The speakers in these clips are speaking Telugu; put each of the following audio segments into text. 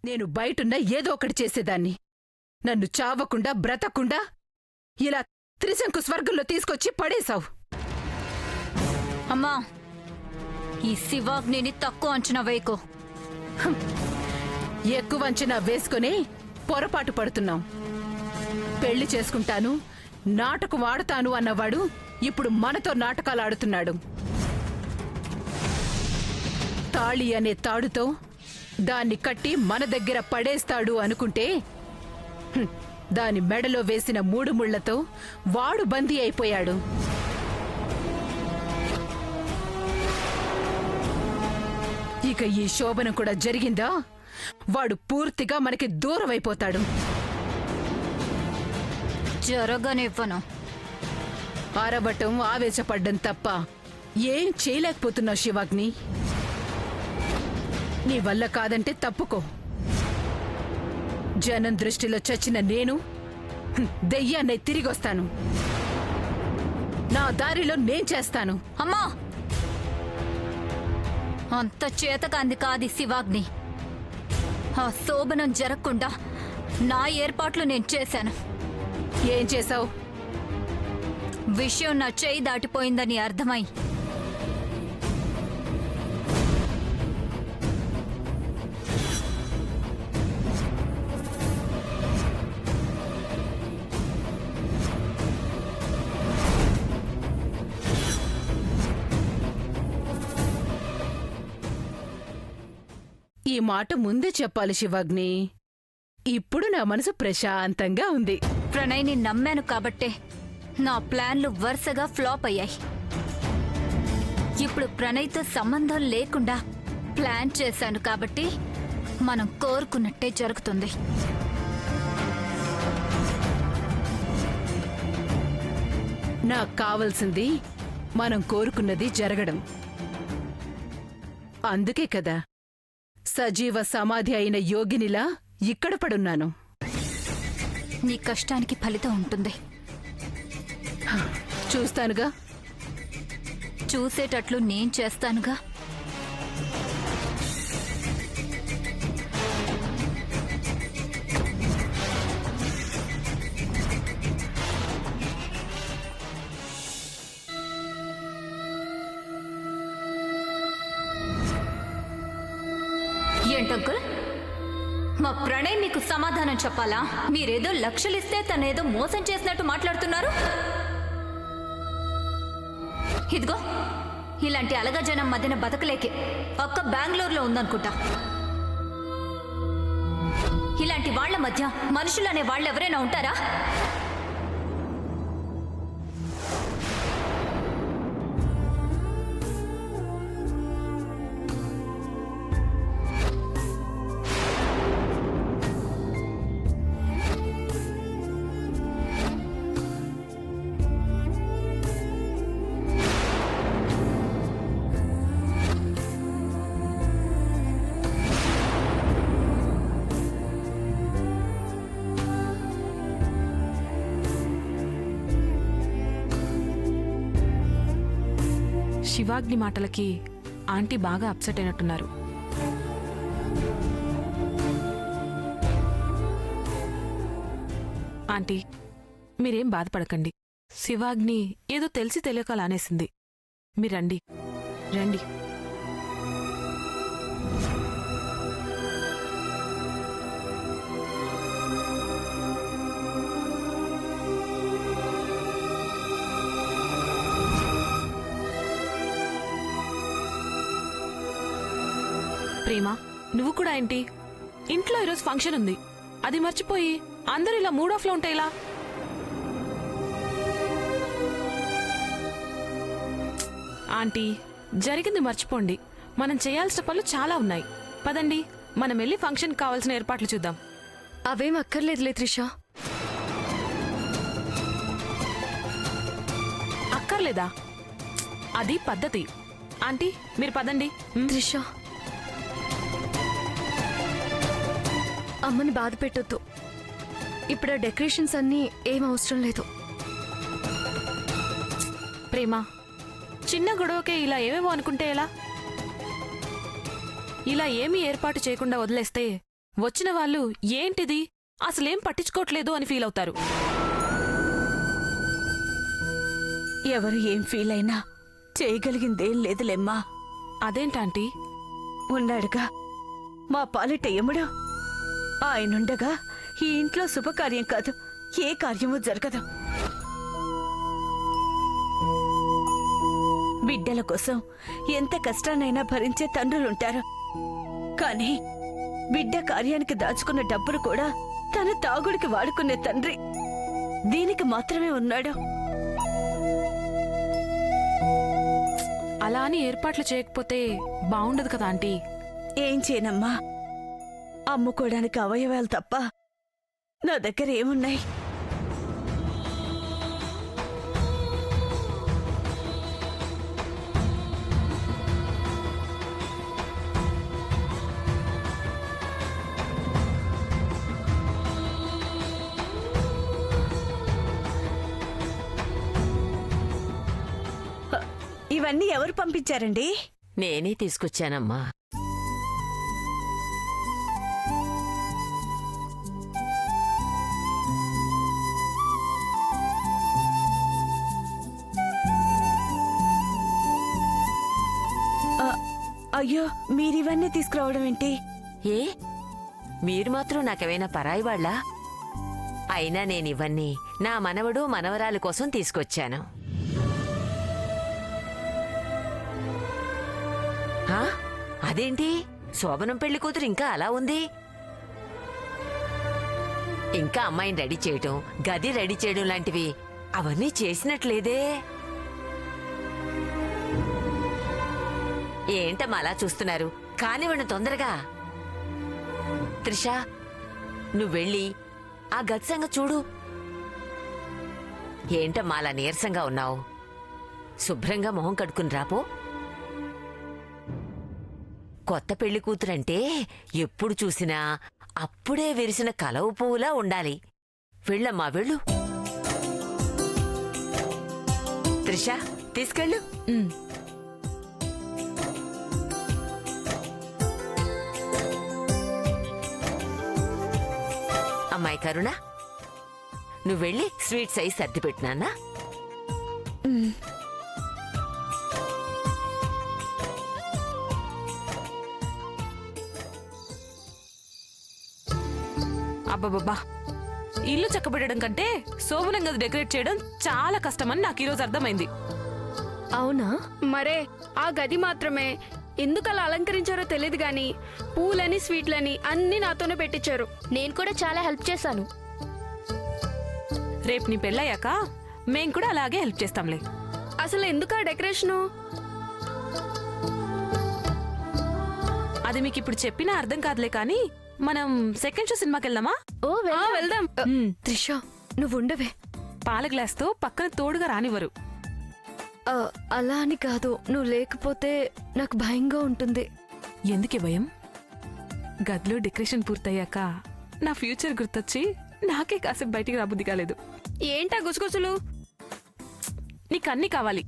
నేను బయటున్న ఏదో ఒకటి చేసేదాన్ని. నన్ను చావకుండా బ్రతకుండా ఇలా త్రిశంకు స్వర్గంలో తీసుకొచ్చి పడేశావు. అమ్మా, ఈ శివాగ్నిని తక్కువ అంచనా వేయకు. ఎక్కువ అంచనా వేసుకుని పొరపాటు పడుతున్నాం. పెళ్లి చేసుకుంటాను, నాటకం ఆడుతాను అన్నవాడు ఇప్పుడు మనతో నాటకాలు ఆడుతున్నాడు. తాళి అనే తాడుతో దాన్ని కట్టి మన దగ్గర పడేస్తాడు అనుకుంటే దాని మెడలో వేసిన 3 ముళ్లతో వాడు బందీ అయిపోయాడు. ఇక ఈ శోభనం కూడా జరిగిందా, వాడు పూర్తిగా మనకి దూరమైపోతాడు. జరగనివ్వను. అరవటం, ఆవేశపడ్డం తప్ప ఏం చేయలేకపోతున్నావు శివాగ్ని. నీ వల్ల కాదంటే తప్పుకో. జనం దృష్టిలో చచ్చిన నేను దెయ్యాన్నై తిరిగొస్తాను. నా దారిలో నేను చేస్తాను. అమ్మా, అంత చేతకాంది కాది శివాగ్ని. ఆ శోభనం జరగకుండా నా ఏర్పాట్లు నేను చేశాను. ఏం చేశావు? విషయం నా చేయి దాటిపోయిందని అర్థమై ఈ మాట ముందే చెప్పాలి శివాగ్ని. ఇప్పుడు నా మనసు ప్రశాంతంగా ఉంది. ప్రణయ్ని నమ్మాను కాబట్టే నా ప్లాన్లు వరుసగా ఫ్లాప్ అయ్యాయి. ఇప్పుడు ప్రణయ్తో సంబంధం లేకుండా ప్లాన్ చేశాను కాబట్టి మనం కోరుకున్నట్టే జరుగుతుంది. నాకు కావలసింది మనం కోరుకున్నది జరగడం. అందుకే కదా సజీవ సమాధి అయిన యోగినిలా ఇక్కడ పడున్నాను. నీ కష్టానికి ఫలితం ఉంటుంది. చూస్తానుగా. చూసేటట్లు నేను చేస్తానుగా. ఏంటంకుల్, మా ప్రణయ్ మీకు సమాధానం చెప్పాలా? మీరేదో లక్షలిస్తే తనేదో మోసం చేసినట్టు మాట్లాడుతున్నారు. ఇదిగో, ఇలాంటి అలగా జనం మధ్యన బతకలేకే ఒక్క బెంగళూరులో ఉందనుకుంటా. ఇలాంటి వాళ్ల మధ్య మనుషులనే వాళ్ళు ఎవరైనా ఉంటారా? శివాగ్ని మాటలకి ఆంటీ బాగా అప్సెట్ అయినట్టున్నారు. ఆంటీ, మీరేం బాధపడకండి. శివాగ్ని ఏదో తెలిసి తెలియక లానేసింది. మీరండి, రండి. ప్రేమ, నువ్వు కూడా ఏంటి? ఇంట్లో ఈరోజు ఫంక్షన్ ఉంది, అది మర్చిపోయి అందరూ ఇలా మూడ్ ఆఫ్ లో ఉంటే ఇలా? ఆంటీ, జరిగింది మర్చిపోండి. మనం చేయాల్సిన పనులు చాలా ఉన్నాయి. పదండి, మనం వెళ్ళి ఫంక్షన్ కావాల్సిన ఏర్పాట్లు చూద్దాం. అవేం అక్కర్లేదులే త్రిష. అక్కర్లేదా? అది పద్ధతి. ఆంటీ, మీరు పదండి. త్రిష, అమ్మని బాధ పెట్టొద్దు. ఇప్పుడు ఆ డెకరేషన్స్ అన్నీ ఏం అవసరం లేదు. ప్రేమ, చిన్న గొడవకే ఇలా ఏమేమో అనుకుంటే ఎలా? ఇలా ఏమీ ఏర్పాటు చేయకుండా వదిలేస్తే వచ్చిన వాళ్ళు ఏంటిది అసలేం పట్టించుకోవట్లేదు అని ఫీల్ అవుతారు. ఎవరు ఏం ఫీల్ అయినా చేయగలిగిందేం లేదులేమ్మా. అదేంటాంటీ? ఉన్నాడుగా మా పాలిట యముడు. ఆయనుండగా ఈ ఇంట్లో శుభకార్యం కాదు, ఏ కార్యమూ జరగదు. బిడ్డల కోసం ఎంత కష్టాన్నైనా భరించే తండ్రులుంటారు. కానీ బిడ్డ కార్యానికి దాచుకున్న డబ్బులు కూడా తన తాగుడికి వాడుకునే తండ్రి దీనికి మాత్రమే ఉన్నాడు. అలా అని ఏర్పాట్లు చేయకపోతే బావుండదు కదా ఆంటీ. ఏం చేయనమ్మా, అమ్ముకోవడానికి అవయవాలు తప్ప నా దగ్గర ఏమున్నాయి? ఇవన్నీ ఎవరు పంపించారండి? నేనే తీసుకొచ్చానమ్మా. అయ్యో, మీరివన్నీ తీసుకురావడం ఏంటి? ఏ మీరు మాత్రం నాకేమైనా పరాయి వాళ్ళా? అయినా నేనివన్నీ నా మనవడు మనవరాలి కోసం తీసుకొచ్చాను. హా? అదేంటి శోభనం పెళ్లి కూతురు ఇంకా అలా ఉంది? ఇంకా అమ్మాయిని రెడీ చేయటం, గది రెడీ చేయడం లాంటివి అవన్నీ చేసినట్లేదే. ఏంటమ్మా అలా చూస్తున్నారు? కానివ్వండి తొందరగా. త్రిషా, నువ్వెళ్ళి ఆ గది సంగతి చూడు. ఏంటమ్మా అలా నీరసంగా ఉన్నావు? శుభ్రంగా మొహం కడుక్కుని రాపో. కొత్త పెళ్లి కూతురంటే ఎప్పుడు చూసినా అప్పుడే విరిసిన కలవ పువ్వులా ఉండాలి. వెళ్ళమ్మా వెళ్ళు. త్రిషా, తీసుకెళ్ళు. ఉమ్. అమ్మాయి కరుణ, నువ్వెళ్ళి స్వీట్ సైజ్ సర్ది పెట్టినానా? అబ్బబ్బబ్బా, ఇల్లు చక్కబెట్టడం కంటే శోభనం గది డెకరేట్ చేయడం చాలా కష్టమని నాకు ఈరోజు అర్థమైంది. అవునా? మరే ఆ గది మాత్రమే ఎందుకు అలా అలంకరించారో తెలియదు గాని పూలని స్వీట్లని అన్ని నాతోనే పెట్టించారు. నేను కూడా చాలా హెల్ప్ చేశాను. రేపు నీ పెళ్ళయ్యాక మేం కూడా అలాగే హెల్ప్ చేస్తాంలే. అసలు ఎందుకు ఆ డెకరేషను? అది మీకు ఇప్పుడు చెప్పినా అర్థం కాదులే కానీ మనం సెకండ్ షో సినిమాకి వెళ్దామా? ఓ వెళ్దాం. త్రిష, నువ్వు ఉండవే. పాల గ్లాస్ తో పక్కన తోడుగా రానివ్వరు. అలా అని కాదు, నువ్వు లేకపోతే నాకు భయంగా ఉంటుంది. ఎందుకే భయం? గదిలో డెకరేషన్ పూర్తయ్యాక నా ఫ్యూచర్ గుర్తొచ్చి నాకే కాసేపు బయటికి రాబుద్ది కాలేదు. ఏంటా గుసగుసలు? నీకన్నీ కావాలి.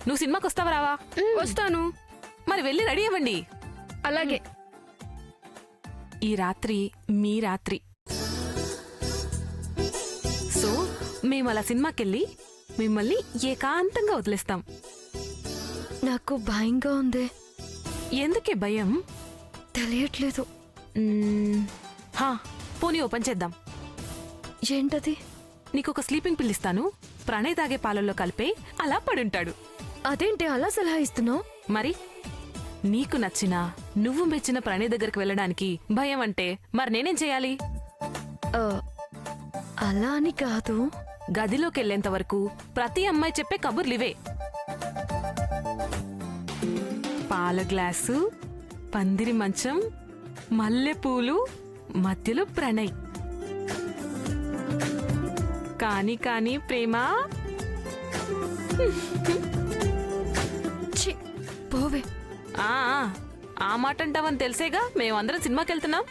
నువ్వు సినిమాకి వస్తావా రావా? వస్తాను. మరి వెళ్ళి రెడీ అవ్వండి. అలాగే. ఈ రాత్రి మీ రాత్రి. సో మేము అలా సినిమాకెళ్ళి మిమ్మల్ని ఏకాంతంగా వదిలేస్తాం. నాకు భయంగా ఉంది. ఎందుకే భయం? తెలియట్లేదు. హా, పోనీ ఓపెన్ చేద్దాం. ఏంటది? నీకొక స్లీపింగ్ పిల్ ఇస్తాను. ప్రణయ్ తాగే పాలల్లో కలిపే అలా పడుంటాడు. అదేంటి అలా సలహా ఇస్తున్నావు? మరి నీకు నచ్చిన నువ్వు మెచ్చిన ప్రణయ్ దగ్గరికి వెళ్ళడానికి భయం అంటే మరి నేనేం చేయాలి? అలా అని కాదు. గదిలోకి వెళ్లేంత వరకు ప్రతి అమ్మాయి చెప్పే కబుర్లివే. పాల గ్లాసు, పందిరి మంచం, మల్లెపూలు, మధ్యలో ప్రణయ్. కాని కాని ప్రేమ. ఛీ, పోవే. ఆ మాట అంటావని తెలిసేగా మేమందరం సినిమాకి వెళ్తున్నాం.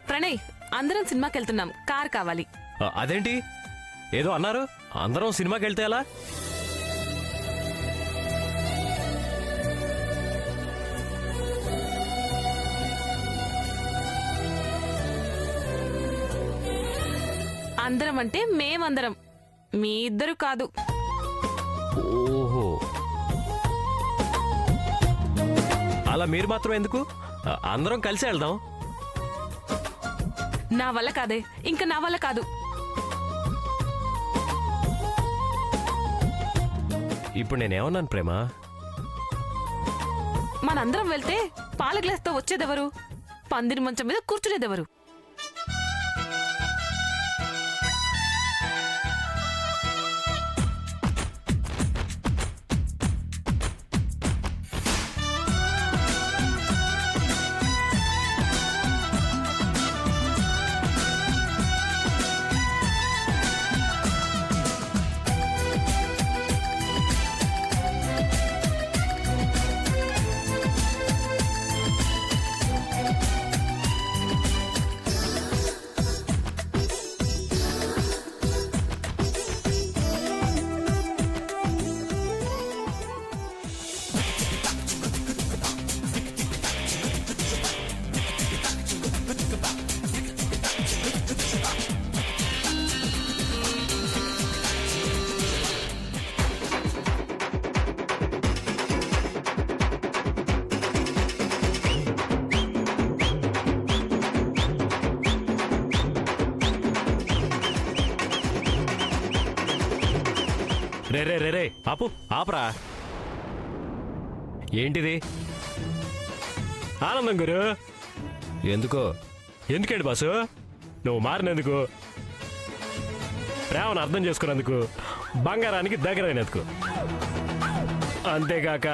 ప్రణయ్, అందరం సినిమాకి వెళ్తున్నాం. కార్ కావాలి. అదేంటి ఏదో అన్నారు? అందరం సినిమాకి వెళ్తే ఎలా? అందరం అంటే మేమందరం, మీ ఇద్దరు కాదు. ఓహో, అలా మీరు మాత్రం ఎందుకు? అందరం కలిసి వెళ్దాం. నా వల్ల కాదే, ఇంకా నా వల్ల కాదు. ఇప్పుడు నేనేమన్నాను ప్రేమ? మనందరం వెళ్తే పాల గ్లాస్తో వచ్చేదెవరు? పందిరి మంచం మీద కూర్చునేదెవరు? రే రే రే రే ఆపు, ఆపరా. ఏంటిది? ఆనందం గురు. ఎందుకో? ఎందుకేంటి బాసు? నువ్వు మారినందుకు, ప్రేమను అర్థం చేసుకున్నందుకు, బంగారానికి దగ్గరైనందుకు, అంతేకాక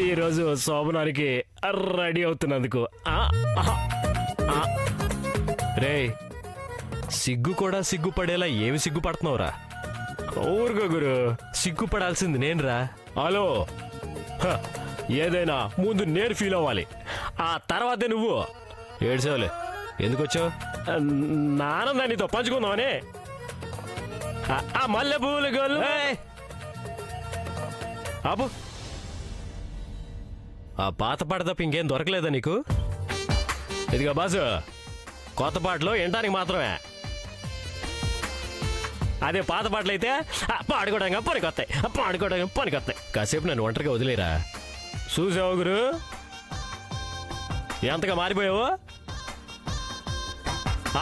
ఈరోజు శోభనానికి రెడీ అవుతున్నందుకు. రే, సిగ్గు కూడా సిగ్గుపడేలా ఏమి సిగ్గుపడుతున్నావురా? ఊరుకో గురు, సిగ్గుపడాల్సింది నేనురా. హలో, ఏదైనా ముందు నేను ఫీల్ అవ్వాలి, ఆ తర్వాతే నువ్వు. ఏడ్చేవాలే, ఎందుకు వచ్చావు? నా ఆనందాన్ని నీతో పంచుకుందామని. ఆ మల్లె పువ్వులు గోళ్ళు ఆపు. ఆ పాత పాట తప్ప ఇంకేం దొరకలేదా నీకు? ఇదిగా బాసు, కొత్త పాటలు వినడానికి మాత్రమే. అదే పాత పాటలు అయితే పాడుకోవడానికి పనికొస్తాయి. కాసేపు నన్ను ఒంటరిగా వదిలేరా. చూసావు గురు, ఎంతగా మారిపోయావు?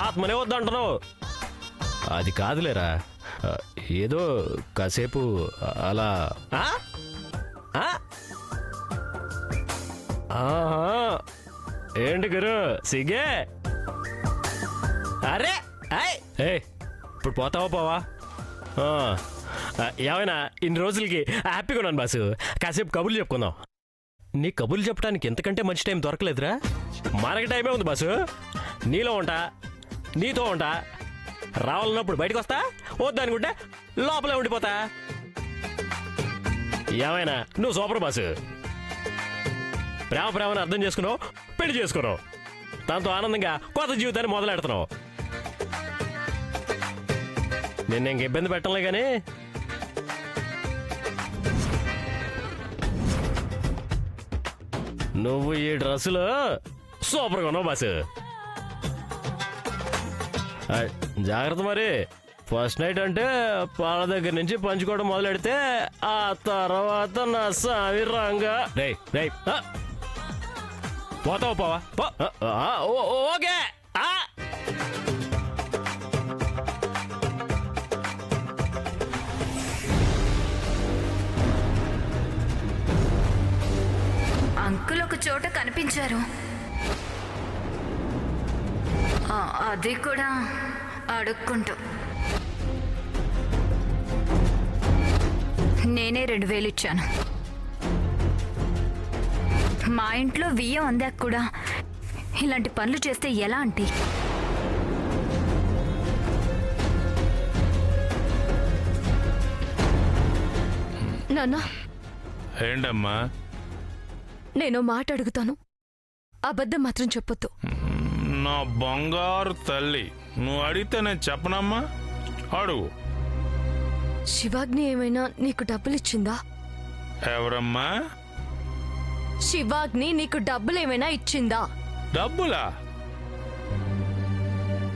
ఆత్మనే వద్దంటున్నావు. అది కాదులేరా, ఏదో కాసేపు అలా. ఏంటి గురు సిగ్గే? అరే ఏ, ఇప్పుడు పోతావా పోవా? ఏమైనా ఇన్ని రోజులకి హ్యాపీగా ఉన్నాను బాసు. కాసేపు కబుర్లు చెప్పుకుందాం. నీ కబుర్లు చెప్పడానికి ఎంతకంటే మంచి టైం దొరకలేదురా. మనకి టైమే ఉంది బాసు. నీలో ఉంటా, నీతో ఉంటా. రావాలన్నప్పుడు బయటకు వస్తా, వద్దనుకుంటే లోపలే ఉండిపోతా. ఏమైనా నువ్వు సూపర్ బాసు. ప్రేమని అర్థం చేసుకున్నావు, పెళ్లి చేసుకున్నావు, దాంతో ఆనందంగా కొత్త జీవితాన్ని మొదలెడుతున్నావు. నేను ఇంక ఇబ్బంది పెట్టలే కానీ నువ్వు ఈ డ్రెస్సులో సూపర్గా ఉన్నావు బాసు. జాగ్రత్త మరి. ఫస్ట్ నైట్ అంటే పాల దగ్గర నుంచి పంచుకోవడం మొదలెడితే ఆ తర్వాత నా సావిరంగా. రేయ్ రేయ్, పోతావు పోవా? ఓకే. అంకుల్ ఒక చోట కనిపించారు, అది కూడా అడుక్కుంటూ. నేనే 2000 ఇచ్చాను. మా ఇంట్లో వియ్యం అందాక కూడా ఇలాంటి పనులు చేస్తే ఎలా ఆంటీ? నాన్న, ఏంటమ్మా? నేను మాట అడుగుతాను, అబద్ధం మాత్రం చెప్పొద్దు. నా బంగారు తల్లి, నువ్వు అడిగితే నేను చెప్పనమ్మా. అడుగు. శివాగ్ని ఏమైనా నీకు డబ్బులు ఇచ్చిందా? ఎవరమ్మా? శివాగ్ని నీకు డబ్బులు ఏమైనా ఇచ్చిందా? డబ్బులా?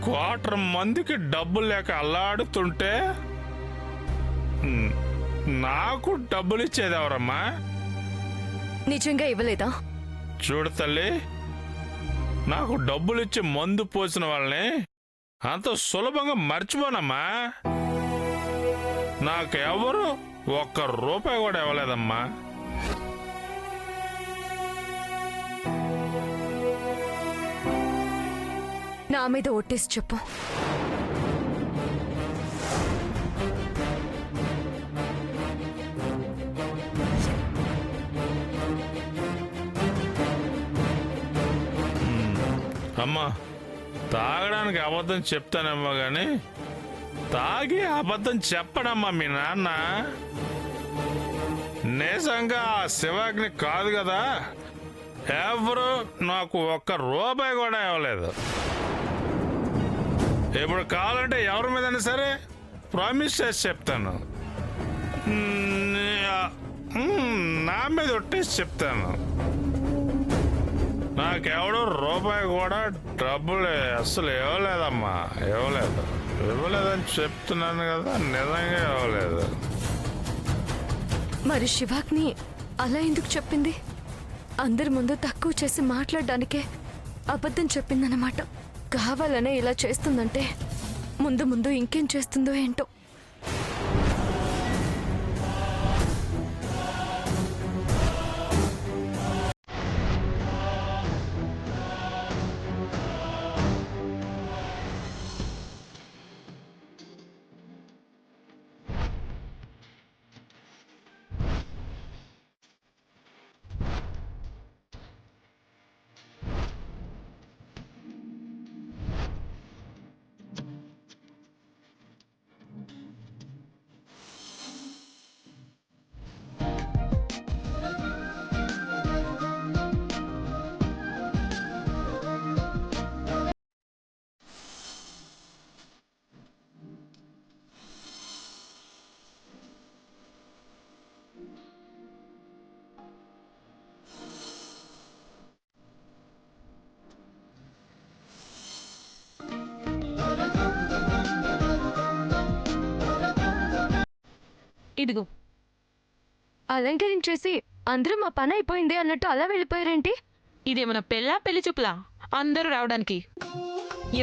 క్వార్టర్ మందికి డబ్బులు లేక అల్లాడుతుంటే నాకు డబ్బులు ఇచ్చేది ఎవరమ్మా? నిజంగా ఇవ్వలేదా? చూడు తల్లి, నాకు డబ్బులు ఇచ్చి మందు పోసిన వాళ్ళని అంత సులభంగా మర్చిపోనమ్మా. నాకెవరు ఒక్క రూపాయి కూడా ఇవ్వలేదమ్మా. నా మీద ఒట్టేసి చెప్పు. అమ్మా, తాగడానికి అబద్ధం చెప్తానమ్మా గాని తాగి అబద్ధం చెప్పడమ్మా మీ నాన్న. నిజంగా ఆ శివాగ్ని కాదు కదా, ఎవరు నాకు ఒక్క రూపాయి కూడా ఇవ్వలేదు. ఇప్పుడు కావాలంటే ఎవరి మీదైనా సరే ప్రామిస్ చేసి చెప్తాను, నా మీద ఒట్టేసి చెప్తాను. నాకెవడు రూపాయి కూడా డబ్బులు అసలు ఇవ్వలేదమ్మా, ఇవ్వలేదని చెప్తున్నాను కదా, నిజంగా ఇవ్వలేదు. మరి శివాగ్ని అలా ఎందుకు చెప్పింది? అందరి ముందు తక్కువ చేసి మాట్లాడడానికే అబద్ధం చెప్పిందన్నమాట. కావాలనే ఇలా చేస్తుందంటే ముందు ముందు ఇంకేం చేస్తుందో ఏంటో. ఇదిగో అలంకరించేసి అందరూ మా పని అయిపోయింది అన్నట్టు అలా వెళ్ళిపోయారేంటి? ఇదేమన్నా పెళ్లి చూపులా అందరూ రావడానికి?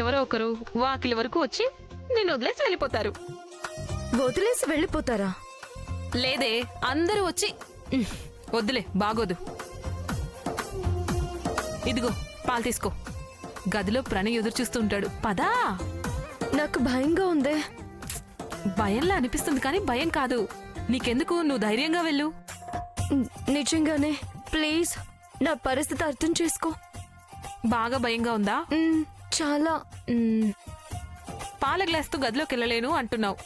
ఎవరో ఒకరు వాకిలి వరకు వచ్చి నేను వదిలేసి వెళ్ళిపోతారు. వదిలేసి వెళ్ళిపోతారా? లేదే, అందరూ వచ్చి వద్దులే బాగోదు. ఇదిగో పాలు తీసుకో. గదిలో ప్రణయ్ ఎదురు చూస్తూ ఉంటాడు. పదా. నాకు భయంగా ఉందే. భయంలా అనిపిస్తుంది కానీ భయం కాదు. నీకెందుకు, నువ్వు ధైర్యంగా వెళ్ళు. నిజంగానే ప్లీజ్ నా పరిస్థితి అర్థం చేసుకో. బాగా భయంగా ఉందా? చాలా. పాల గ్లాస్తో గదిలోకి వెళ్ళలేను అంటున్నావు.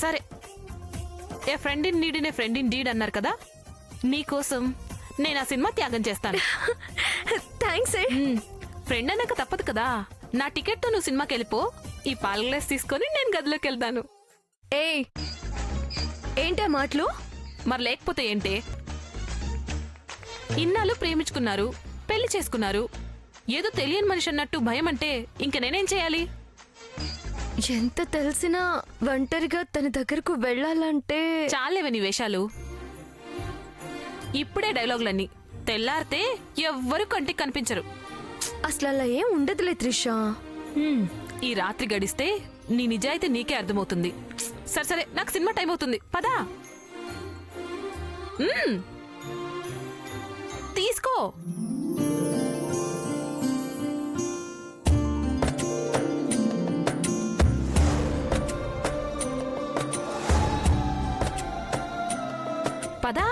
సరే, a friend in need, a friend indeed అన్నారు కదా, నీకోసం నేను ఆ సినిమా త్యాగం చేస్తాను. థ్యాంక్స్. ఫ్రెండ్ అన్నాక తప్పదు కదా. నా టికెట్తో నువ్వు సినిమాకి వెళ్ళిపో, ఈ పాల గ్లాస్ తీసుకొని నేను గదిలోకి వెళ్తాను. ఏయ్, ఏంటా మాటలు? మరి లేకపోతే ఏంటే? ఇన్నాళ్ళు ప్రేమించుకున్నారు, పెళ్లి చేసుకున్నారు, ఏదో తెలియని మనిషి అన్నట్టు భయం అంటే ఇంక నేనేం చేయాలి? ఎంత తెలిసినా ఒంటరిగా తన దగ్గరకు వెళ్ళాలంటే. చాలేవే నీ వేషాలు. ఇప్పుడే డైలాగులన్నీ, తెల్లారితే ఎవ్వరూ కంటికి కనిపించరు. అసలు అలా ఏం ఉండదులే త్రిషా. ఈ రాత్రి గడిస్తే నీ నిజాయితీ నీకే అర్థమవుతుంది. సరే సరే, నాకు సినిమా టైం అవుతుంది, పదా. తీసుకో. పదా.